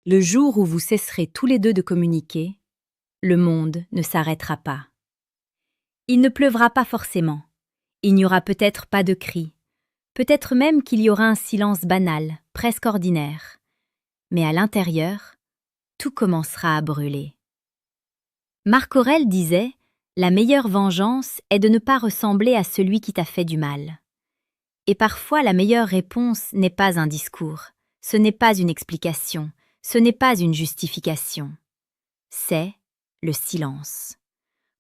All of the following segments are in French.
Le jour où vous cesserez tous les deux de communiquer, le monde ne s'arrêtera pas. Il ne pleuvra pas forcément. Il n'y aura peut-être pas de cris. Peut-être même qu'il y aura un silence banal, presque ordinaire. Mais à l'intérieur, tout commencera à brûler. Marc Aurèle disait « La meilleure vengeance est de ne pas ressembler à celui qui t'a fait du mal ». Et parfois la meilleure réponse n'est pas un discours, ce n'est pas une explication, ce n'est pas une justification. C'est le silence.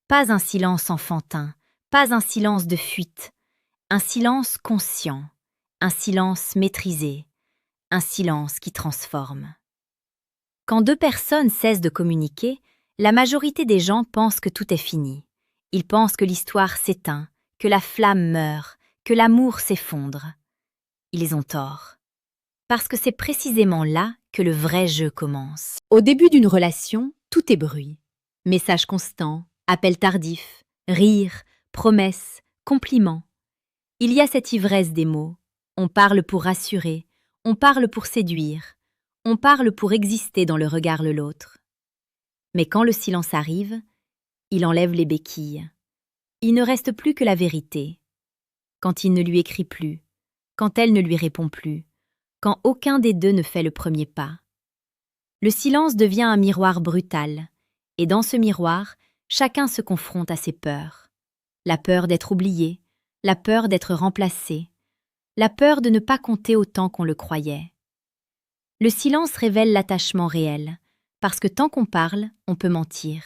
Pas un silence enfantin, pas un silence de fuite, un silence conscient, un silence maîtrisé, un silence qui transforme. Quand deux personnes cessent de communiquer, la majorité des gens pensent que tout est fini. Ils pensent que l'histoire s'éteint, que la flamme meurt, que l'amour s'effondre. Ils ont tort. Parce que c'est précisément là que le vrai jeu commence. Au début d'une relation, tout est bruit. Messages constants, appels tardifs, rires, promesses, compliments. Il y a cette ivresse des mots. On parle pour rassurer, on parle pour séduire, on parle pour exister dans le regard de l'autre. Mais quand le silence arrive, il enlève les béquilles. Il ne reste plus que la vérité. Quand il ne lui écrit plus, quand elle ne lui répond plus, quand aucun des deux ne fait le premier pas. Le silence devient un miroir brutal, et dans ce miroir, chacun se confronte à ses peurs. La peur d'être oublié, la peur d'être remplacé, la peur de ne pas compter autant qu'on le croyait. Le silence révèle l'attachement réel, parce que tant qu'on parle, on peut mentir.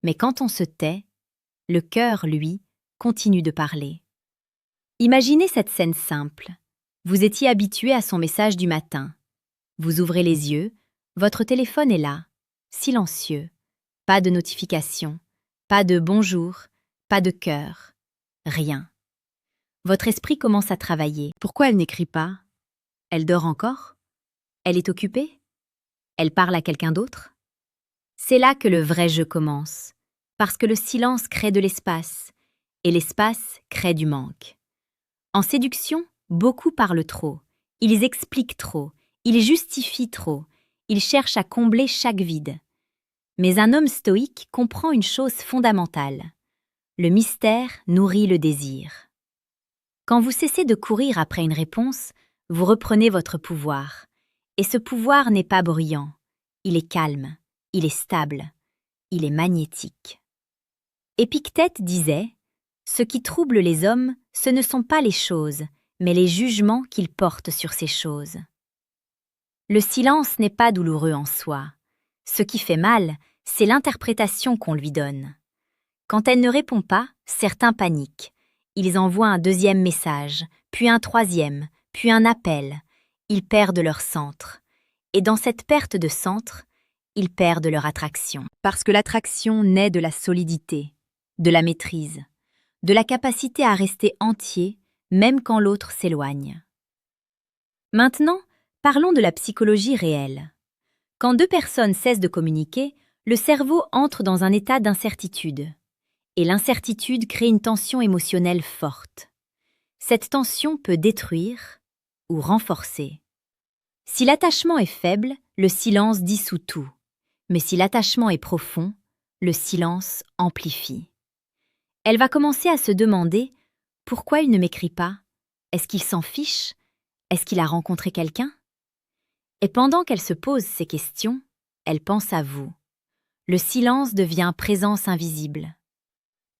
Mais quand on se tait, le cœur, lui, continue de parler. Imaginez cette scène simple. Vous étiez habitué à son message du matin. Vous ouvrez les yeux, votre téléphone est là, silencieux. Pas de notification, pas de bonjour, pas de cœur, rien. Votre esprit commence à travailler. Pourquoi elle n'écrit pas? Elle dort encore? Elle est occupée? Elle parle à quelqu'un d'autre? C'est là que le vrai jeu commence, parce que le silence crée de l'espace, et l'espace crée du manque. En séduction, beaucoup parlent trop, ils expliquent trop, ils justifient trop, ils cherchent à combler chaque vide. Mais un homme stoïque comprend une chose fondamentale. Le mystère nourrit le désir. Quand vous cessez de courir après une réponse, vous reprenez votre pouvoir. Et ce pouvoir n'est pas bruyant, il est calme, il est stable, il est magnétique. Épictète disait « Ce qui trouble les hommes, ce ne sont pas les choses, mais les jugements qu'ils portent sur ces choses. » Le silence n'est pas douloureux en soi. Ce qui fait mal, c'est l'interprétation qu'on lui donne. Quand elle ne répond pas, certains paniquent. Ils envoient un deuxième message, puis un troisième, puis un appel. Ils perdent leur centre. Et dans cette perte de centre, ils perdent leur attraction. Parce que l'attraction naît de la solidité, de la maîtrise, de la capacité à rester entier, même quand l'autre s'éloigne. Maintenant, parlons de la psychologie réelle. Quand deux personnes cessent de communiquer, le cerveau entre dans un état d'incertitude. Et l'incertitude crée une tension émotionnelle forte. Cette tension peut détruire ou renforcer. Si l'attachement est faible, le silence dissout tout. Mais si l'attachement est profond, le silence amplifie. Elle va commencer à se demander « Pourquoi il ne m'écrit pas? Est-ce qu'il s'en fiche? Est-ce qu'il a rencontré quelqu'un ?» Et pendant qu'elle se pose ces questions, elle pense à vous. Le silence devient présence invisible.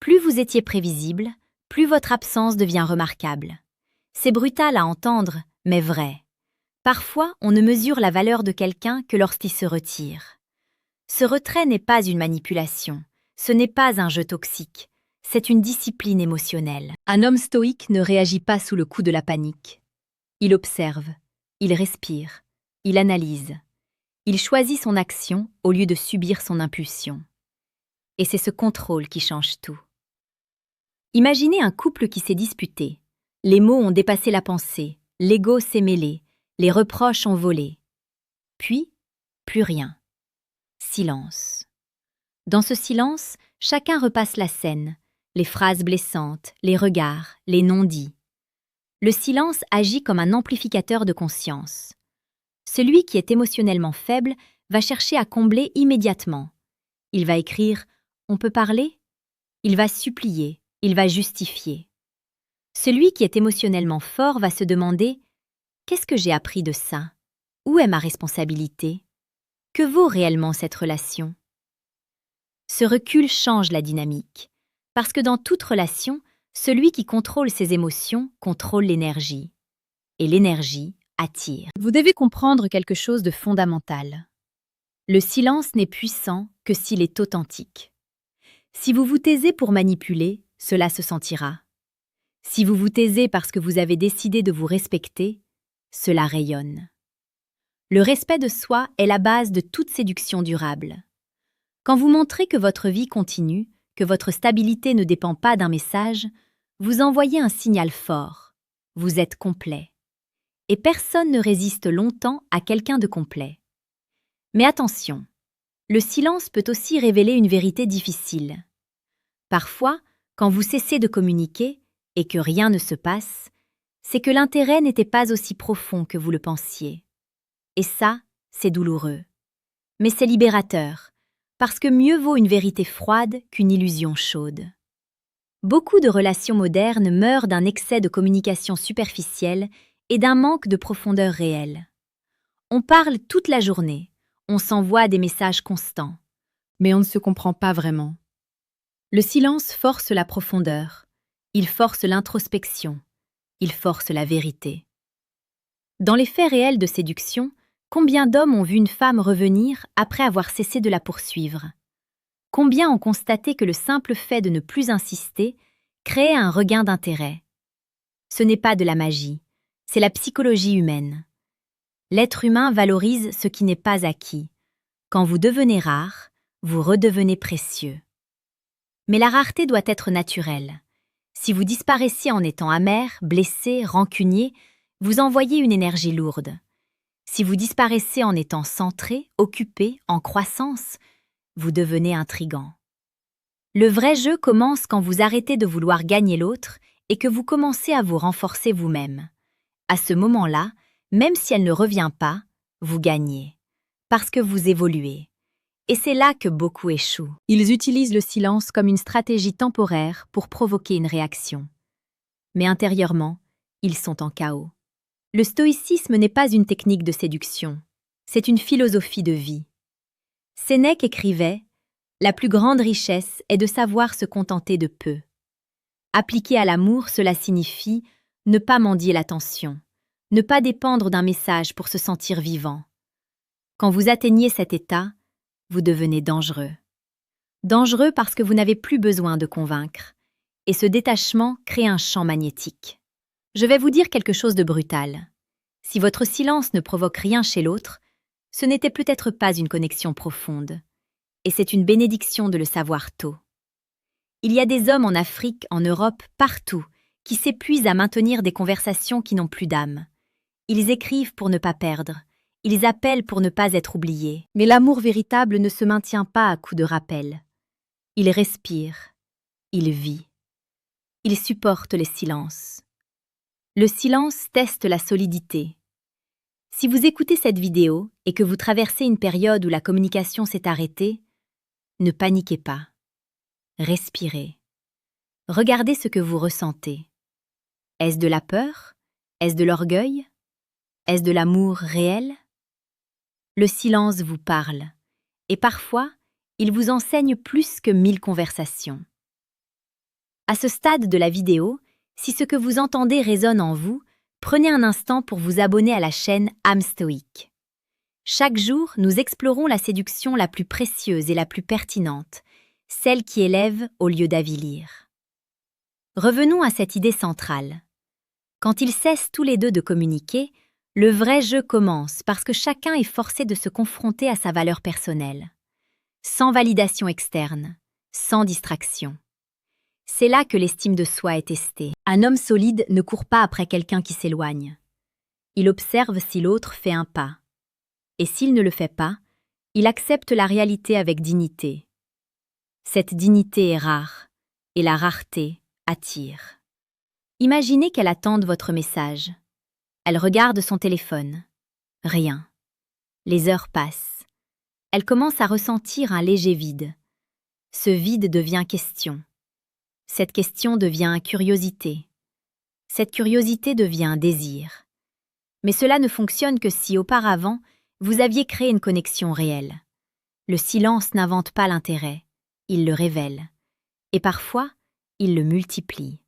Plus vous étiez prévisible, plus votre absence devient remarquable. C'est brutal à entendre, mais vrai. Parfois, on ne mesure la valeur de quelqu'un que lorsqu'il se retire. Ce retrait n'est pas une manipulation, ce n'est pas un jeu toxique, c'est une discipline émotionnelle. Un homme stoïque ne réagit pas sous le coup de la panique. Il observe, il respire, il analyse. Il choisit son action au lieu de subir son impulsion. Et c'est ce contrôle qui change tout. Imaginez un couple qui s'est disputé. Les mots ont dépassé la pensée, l'ego s'est mêlé, les reproches ont volé. Puis, plus rien. Silence. Dans ce silence, chacun repasse la scène, les phrases blessantes, les regards, les non-dits. Le silence agit comme un amplificateur de conscience. Celui qui est émotionnellement faible va chercher à combler immédiatement. Il va écrire « On peut parler ?» Il va supplier, il va justifier. Celui qui est émotionnellement fort va se demander « Qu'est-ce que j'ai appris de ça? Où est ma responsabilité? Que vaut réellement cette relation ?» Ce recul change la dynamique, parce que dans toute relation, celui qui contrôle ses émotions contrôle l'énergie. Et l'énergie attire. Vous devez comprendre quelque chose de fondamental. Le silence n'est puissant que s'il est authentique. Si vous vous taisez pour manipuler, cela se sentira. Si vous vous taisez parce que vous avez décidé de vous respecter, cela rayonne. Le respect de soi est la base de toute séduction durable. Quand vous montrez que votre vie continue, que votre stabilité ne dépend pas d'un message, vous envoyez un signal fort. Vous êtes complet. Et personne ne résiste longtemps à quelqu'un de complet. Mais attention, le silence peut aussi révéler une vérité difficile. Parfois, quand vous cessez de communiquer et que rien ne se passe, c'est que l'intérêt n'était pas aussi profond que vous le pensiez. Et ça, c'est douloureux. Mais c'est libérateur, parce que mieux vaut une vérité froide qu'une illusion chaude. Beaucoup de relations modernes meurent d'un excès de communication superficielle et d'un manque de profondeur réelle. On parle toute la journée, on s'envoie des messages constants, mais on ne se comprend pas vraiment. Le silence force la profondeur, il force l'introspection, il force la vérité. Dans les faits réels de séduction, combien d'hommes ont vu une femme revenir après avoir cessé de la poursuivre? Combien ont constaté que le simple fait de ne plus insister créait un regain d'intérêt? Ce n'est pas de la magie, c'est la psychologie humaine. L'être humain valorise ce qui n'est pas acquis. Quand vous devenez rare, vous redevenez précieux. Mais la rareté doit être naturelle. Si vous disparaissez en étant amer, blessé, rancunier, vous envoyez une énergie lourde. Si vous disparaissez en étant centré, occupé, en croissance, vous devenez intrigant. Le vrai jeu commence quand vous arrêtez de vouloir gagner l'autre et que vous commencez à vous renforcer vous-même. À ce moment-là, même si elle ne revient pas, vous gagnez, parce que vous évoluez. Et c'est là que beaucoup échouent. Ils utilisent le silence comme une stratégie temporaire pour provoquer une réaction. Mais intérieurement, ils sont en chaos. Le stoïcisme n'est pas une technique de séduction, c'est une philosophie de vie. Sénèque écrivait « La plus grande richesse est de savoir se contenter de peu. » Appliqué à l'amour, cela signifie ne pas mendier l'attention, ne pas dépendre d'un message pour se sentir vivant. Quand vous atteignez cet état, vous devenez dangereux. Dangereux parce que vous n'avez plus besoin de convaincre. Et ce détachement crée un champ magnétique. Je vais vous dire quelque chose de brutal. Si votre silence ne provoque rien chez l'autre, ce n'était peut-être pas une connexion profonde. Et c'est une bénédiction de le savoir tôt. Il y a des hommes en Afrique, en Europe, partout, qui s'épuisent à maintenir des conversations qui n'ont plus d'âme. Ils écrivent pour ne pas perdre. Ils appellent pour ne pas être oubliés. Mais l'amour véritable ne se maintient pas à coups de rappel. Il respire. Il vit. Il supporte les silences. Le silence teste la solidité. Si vous écoutez cette vidéo et que vous traversez une période où la communication s'est arrêtée, ne paniquez pas. Respirez. Regardez ce que vous ressentez. Est-ce de la peur? Est-ce de l'orgueil? Est-ce de l'amour réel? Le silence vous parle, et parfois, il vous enseigne plus que 1000 conversations. À ce stade de la vidéo, si ce que vous entendez résonne en vous, prenez un instant pour vous abonner à la chaîne Âme Stoïque. Chaque jour, nous explorons la séduction la plus précieuse et la plus pertinente, celle qui élève au lieu d'avilir. Revenons à cette idée centrale. Quand ils cessent tous les deux de communiquer, le vrai jeu commence parce que chacun est forcé de se confronter à sa valeur personnelle, sans validation externe, sans distraction. C'est là que l'estime de soi est testée. Un homme solide ne court pas après quelqu'un qui s'éloigne. Il observe si l'autre fait un pas. Et s'il ne le fait pas, il accepte la réalité avec dignité. Cette dignité est rare, et la rareté attire. Imaginez qu'elle attende votre message. Elle regarde son téléphone. Rien. Les heures passent. elle commence à ressentir un léger vide. Ce vide devient question. Cette question devient curiosité. Cette curiosité devient désir. Mais cela ne fonctionne que si, auparavant, vous aviez créé une connexion réelle. Le silence n'invente pas l'intérêt, il le révèle. Et parfois, il le multiplie.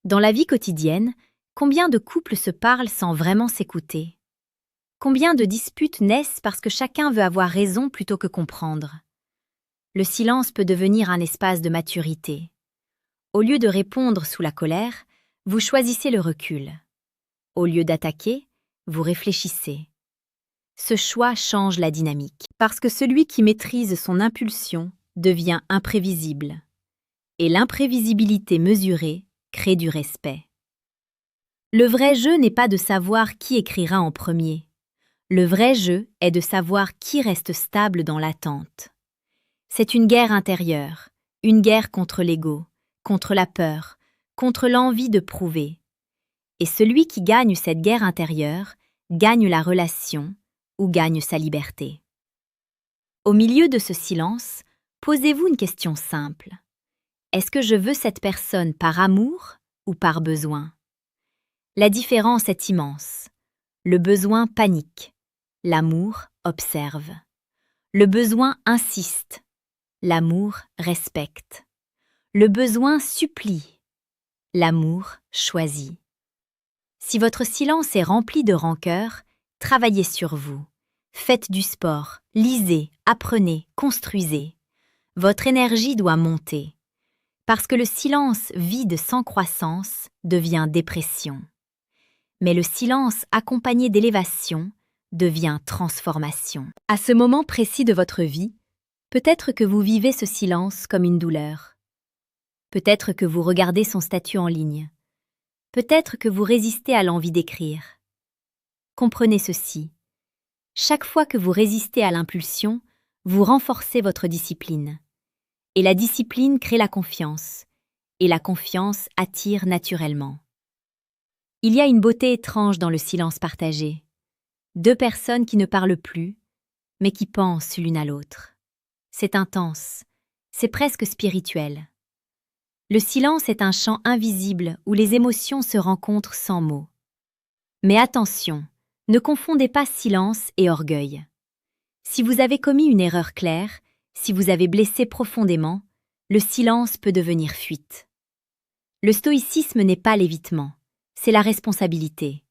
Dans la vie quotidienne, combien de couples se parlent sans vraiment s'écouter? Combien de disputes naissent parce que chacun veut avoir raison plutôt que comprendre? Le silence peut devenir un espace de maturité. Au lieu de répondre sous la colère, vous choisissez le recul. Au lieu d'attaquer, vous réfléchissez. Ce choix change la dynamique, parce que celui qui maîtrise son impulsion devient imprévisible. Et l'imprévisibilité mesurée crée du respect. Le vrai jeu n'est pas de savoir qui écrira en premier. Le vrai jeu est de savoir qui reste stable dans l'attente. C'est une guerre intérieure, une guerre contre l'ego, contre la peur, contre l'envie de prouver. Et celui qui gagne cette guerre intérieure gagne la relation ou gagne sa liberté. Au milieu de ce silence, posez-vous une question simple. Est-ce que je veux cette personne par amour ou par besoin? La différence est immense. Le besoin panique. L'amour observe. Le besoin insiste. L'amour respecte. Le besoin supplie. L'amour choisit. Si votre silence est rempli de rancœur, travaillez sur vous. Faites du sport, lisez, apprenez, construisez. Votre énergie doit monter. Parce que le silence vide sans croissance devient dépression. Mais le silence accompagné d'élévation devient transformation. À ce moment précis de votre vie, peut-être que vous vivez ce silence comme une douleur. Peut-être que vous regardez son statut en ligne. Peut-être que vous résistez à l'envie d'écrire. Comprenez ceci. Chaque fois que vous résistez à l'impulsion, vous renforcez votre discipline. Et la discipline crée la confiance. Et la confiance attire naturellement. Il y a une beauté étrange dans le silence partagé. Deux personnes qui ne parlent plus, mais qui pensent l'une à l'autre. C'est intense, c'est presque spirituel. Le silence est un champ invisible où les émotions se rencontrent sans mots. Mais attention, ne confondez pas silence et orgueil. Si vous avez commis une erreur claire, si vous avez blessé profondément, le silence peut devenir fuite. Le stoïcisme n'est pas l'évitement, c'est la responsabilité.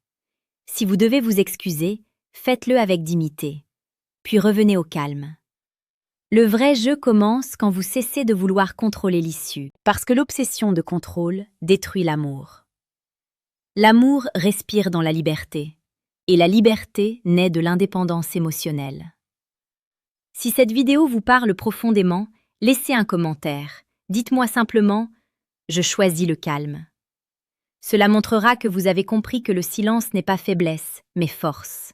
Si vous devez vous excuser, faites-le avec dignité, puis revenez au calme. Le vrai jeu commence quand vous cessez de vouloir contrôler l'issue, parce que l'obsession de contrôle détruit l'amour. L'amour respire dans la liberté, et la liberté naît de l'indépendance émotionnelle. Si cette vidéo vous parle profondément, laissez un commentaire. Dites-moi simplement « Je choisis le calme ». Cela montrera que vous avez compris que le silence n'est pas faiblesse, mais force.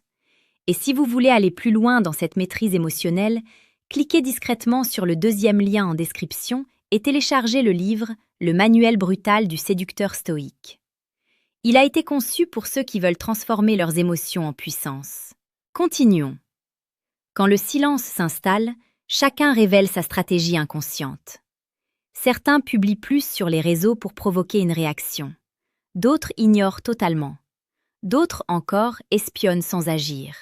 Et si vous voulez aller plus loin dans cette maîtrise émotionnelle, cliquez discrètement sur le deuxième lien en description et téléchargez le livre « Le manuel brutal du séducteur stoïque ». Il a été conçu pour ceux qui veulent transformer leurs émotions en puissance. Continuons. Quand le silence s'installe, chacun révèle sa stratégie inconsciente. Certains publient plus sur les réseaux pour provoquer une réaction. D'autres ignorent totalement. D'autres encore espionnent sans agir.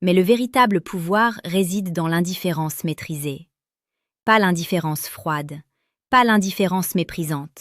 Mais le véritable pouvoir réside dans l'indifférence maîtrisée. Pas l'indifférence froide, pas l'indifférence méprisante,